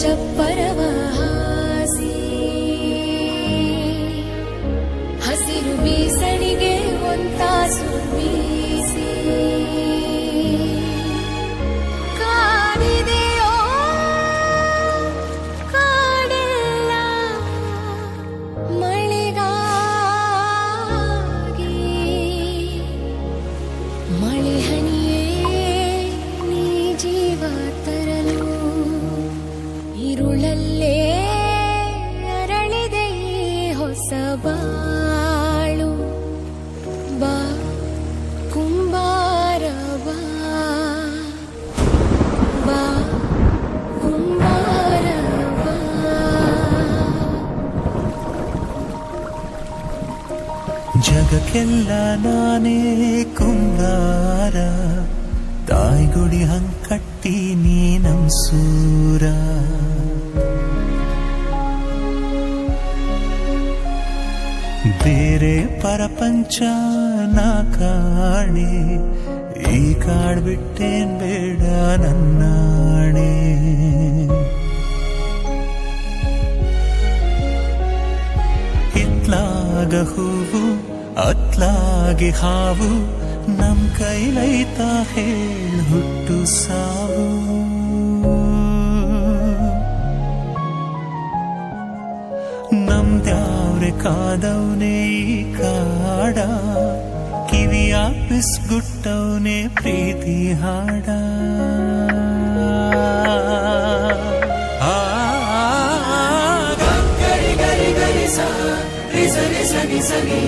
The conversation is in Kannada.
ಚಪ್ಪರವ ಹಾಸಿ ಹಸಿರು ಬೀಸಣಿಗೆ ಒಂತಾಸು ಬೀಸಿ ಕಾದಿದೆಯೋ ಕಾಡೆಲ್ಲ ಮಳೆಗಾಗಿ ಮಳೆ ಹನಿಯೇ ನೀ ಜೀವ ತರಲು ഇരുളല്ലേ ಅರಳಿದೆ ಹೊಸ ಬಾಳು ಬಾ ಕುಂಬಾರ ಬಾ ಬಾ ಕುಂಬಾರ ಬಾ ಜಗಕ್ಕೆಲ್ಲ ನಾನೇ ಕುಂಬಾರ ತಾಯ್ಗುಡಿ ಹಂಕಟ್ಟಿ ನೀ ನಮ್ಸೂರ ಬೇರೆ ಪರಪಂಚ ನಾ ಕಾಣೆ ಈ ಕಾಡ್ಬಿಟ್ಟೇನ್ ಬೇಡ ನನ್ನಾಣೆ ಇತ್ಲಾಗ ಹೂವು ಅತ್ಲಾಗೆ ಹಾವು ನಮ್ ಕೈಲೈತ ಹೇಳ್ ಹುಟ್ಟು ಸಾವು ನಮ್ದ್ಯಾವ್ರೆ ಕಾದವ್ನೆ ಈ ಕಾಡ ಕಿವಿಯ ಪಿಸ್ಗುಟ್ಟವ್ನೆ ಪ್ರೀತಿ ಹಾಡ ಗರಿ ಗರಿ ಗರಿ ಸ ರಿ ಸ ರಿ ಸ ನಿ ಸ ನಿ